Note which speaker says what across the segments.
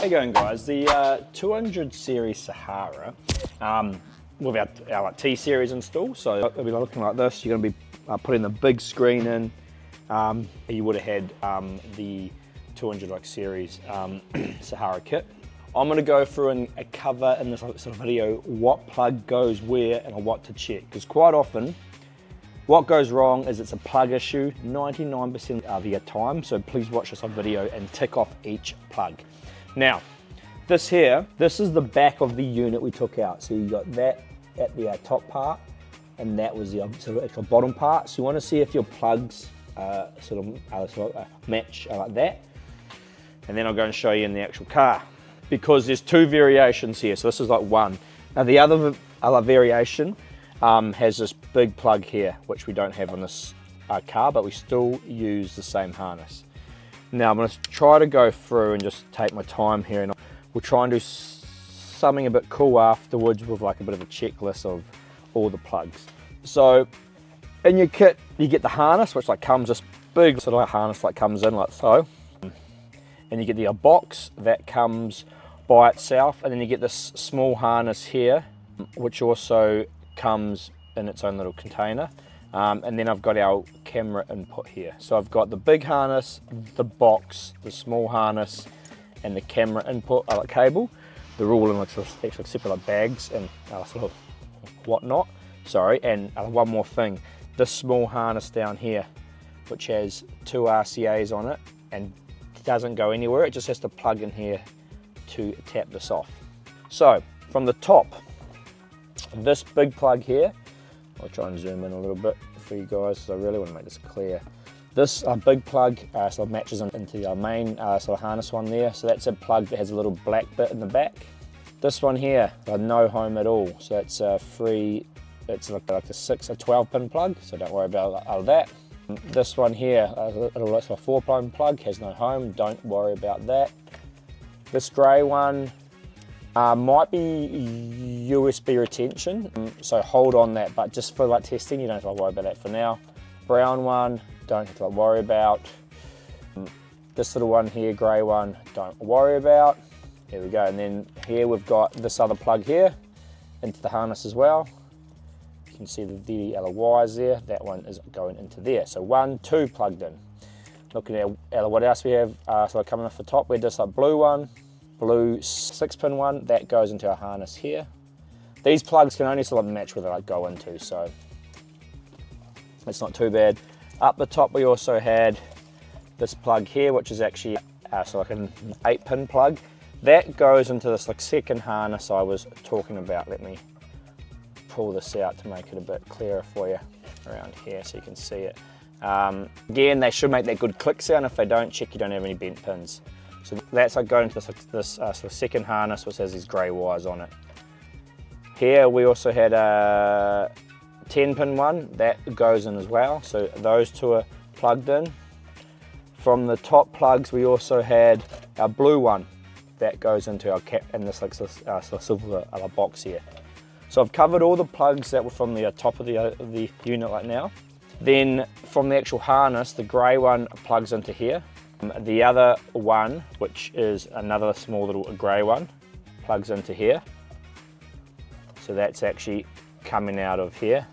Speaker 1: you going, guys? The 200 Series Sahara with our T-Series install, so it'll be looking like this. You're going to be putting the big screen in. You would have had the 200 Series Sahara kit. I'm going to go through and cover in this sort of video what plug goes where and what to check, because quite often what goes wrong is it's a plug issue 99% of the time, so please watch this on video and tick off each plug. Now, this is the back of the unit we took out. So you got that at the top part, and that was the sort of actual bottom part. So you want to see if your plugs match like that. And then I'll go and show you in the actual car, because there's two variations here. So this is like one. Now the other variation has this big plug here, which we don't have on this car, but we still use the same harness. Now I'm going to try to go through and just take my time here, and we'll try and do something a bit cool afterwards with like a bit of a checklist of all the plugs. So in your kit you get the harness, which like comes this big sort of harness like comes in like so, and you get the box that comes by itself, and then you get this small harness here which also comes in its own little container. And then I've got our camera input here. So I've got the big harness, the box, the small harness, and the camera input cable. They're all in actually separate bags and sort of whatnot. Sorry, and one more thing. This small harness down here, which has two RCAs on it and doesn't go anywhere. It just has to plug in here to tap this off. So from the top, this big plug here, I'll try and zoom in a little bit for you guys, because I really want to make this clear. This big plug sort of matches into our main sort of harness one there. So that's a plug that has a little black bit in the back. This one here, no home at all. So it's free. It's like a 12 pin plug, so don't worry about that. This one here, it's a 4-pin plug, has no home, don't worry about that. This grey one might be USB retention, so hold on that, but just for like testing, you don't have to worry about that for now. Brown one, don't have to worry about. This little one here, grey one, don't worry about. There we go, and then here we've got this other plug here into the harness as well. You can see the Vhedia wires there, that one is going into there. So 1, 2 plugged in. Looking at what else we have, so coming off the top, we have this like blue one, blue 6-pin one, that goes into our harness here. These plugs can only sort of match where they like go into, so it's not too bad. Up the top we also had this plug here, which is actually so like an 8-pin plug. That goes into this like second harness I was talking about. Let me pull this out to make it a bit clearer for you around here so you can see it. Again, they should make that good click sound. If they don't, check you don't have any bent pins. So that's like going into this sort of second harness, which has these grey wires on it. Here we also had a 10-pin one that goes in as well. So those two are plugged in. From the top plugs, we also had our blue one that goes into our cap in this like sort of silver box here. So I've covered all the plugs that were from the top of the unit right now. Then from the actual harness, the grey one plugs into here. The other one, which is another small little grey one, plugs into here. So that's actually coming out of here.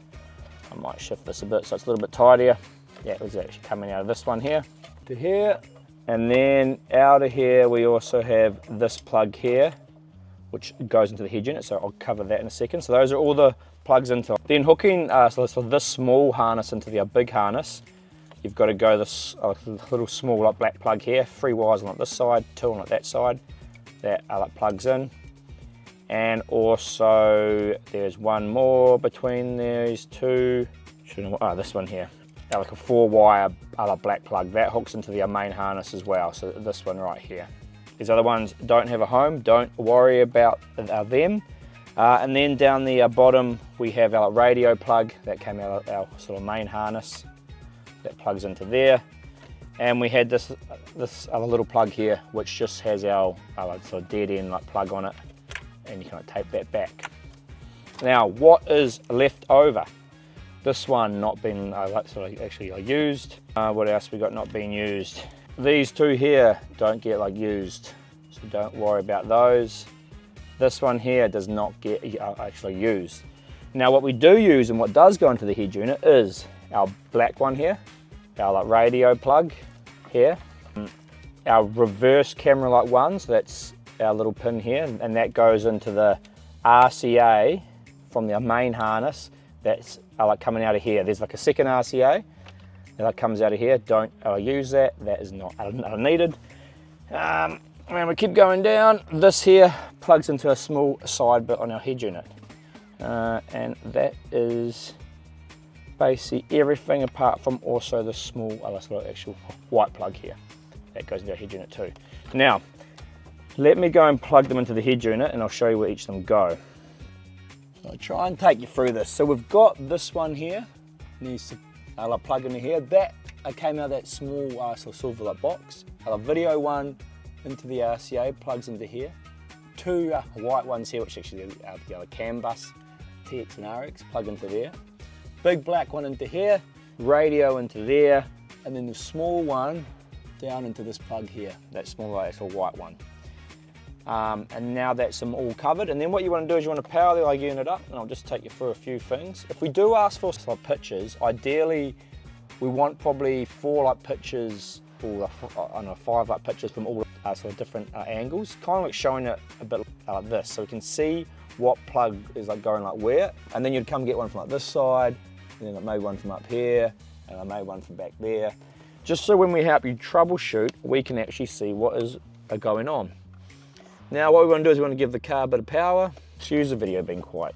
Speaker 1: I might shift this a bit so it's a little bit tidier. Yeah, it was actually coming out of this one here to here. And then out of here we also have this plug here, which goes into the head unit, so I'll cover that in a second. So those are all the plugs into. Then hooking so this small harness into the big harness, you've got to go this little small like black plug here, 3 wires on this side, 2 on that side, that plugs in. And also there's one more between these two, this one here, like a 4-wire black plug, that hooks into the main harness as well, so this one right here. These other ones don't have a home, don't worry about them. And then down the bottom we have our radio plug that came out of our sort of main harness, that plugs into there. And we had this other little plug here, which just has our sort of dead end like plug on it, and you can tape that back. Now, what is left over? This one not been actually used. What else we got not being used? These two here don't get used. so don't worry about those. This one here does not get actually used. Now what we do use and what does go into the head unit is our black one here, our radio plug here, our reverse camera light one, so that's our little pin here, and that goes into the RCA from the main harness. That's like coming out of here. There's like a second RCA that comes out of here. Don't use that. That is not needed. And we keep going down. This here plugs into a small side bit on our head unit, and that is basically everything apart from also the small, actual white plug here. That goes into our head unit too. Now, let me go and plug them into the head unit, and I'll show you where each of them go. I'll try and take you through this. So we've got this one here, needs to plug into here. That came out of that small silver light box. A video one into the RCA, plugs into here. Two white ones here, which actually are the CANBUS TX and RX, plug into there. Big black one into here, radio into there, and then the small one down into this plug here, that small actual white one. And now that's them all covered, and then what you want to do is you want to power the unit up, and I'll just take you through a few things. If we do ask for some pictures, ideally we want probably 4 pictures, or 5 pictures from all different angles, kind of like showing it a bit like this, so we can see what plug is going where, and then you'd come get one from this side, and then maybe one from up here, and maybe one from back there, just so when we help you troubleshoot, we can actually see what is going on. Now what we want to do is we want to give the car a bit of power. Excuse the video being quite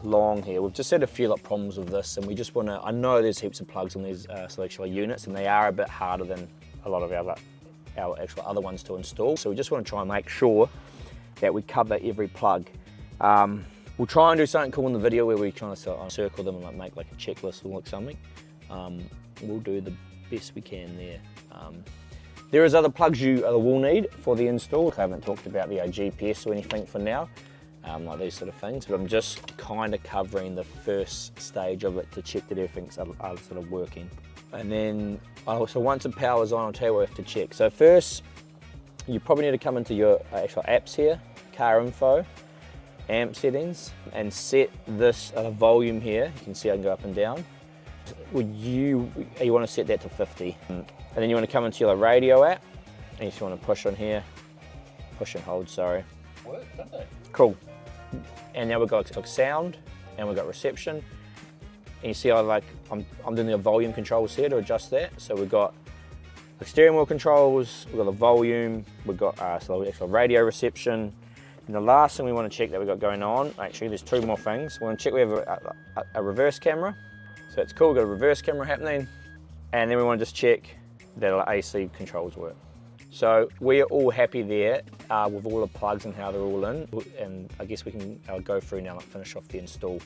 Speaker 1: long here. We've just had a few problems with this, and we just want to, I know there's heaps of plugs on these actual units, and they are a bit harder than a lot of our actual other ones to install. So we just want to try and make sure that we cover every plug. We'll try and do something cool in the video where we try to circle them and make like a checklist or something. We'll do the best we can there. There is other plugs you will need for the install. I haven't talked about the GPS or anything for now, like these sort of things, but I'm just kind of covering the first stage of it to check that everything's sort of working. And then, so once it powers on, I'll tell you what we have to check. So first, you probably need to come into your actual apps here, car info, amp settings, and set this volume here. You can see I can go up and down. You want to set that to 50. And then you want to come into your radio app, and you just want to push on here, push and hold, sorry.
Speaker 2: Work, don't they?
Speaker 1: Cool. And now we've got sound, and we've got reception. And you see I'm doing the volume controls here to adjust that. So we've got the steering wheel controls, we've got the volume, we've got actual radio reception. And the last thing we want to check that we've got going on, actually there's 2 more things. We want to check we have a reverse camera. So it's cool, we've got a reverse camera happening. And then we want to just check that our AC controls work. So we're all happy there with all the plugs and how they're all in, and I guess we can go through now and finish off the install.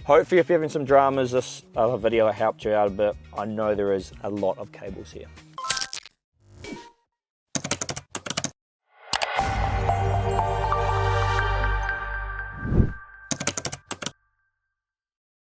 Speaker 1: Hopefully if you're having some dramas, this video helped you out a bit. I know there is a lot of cables here.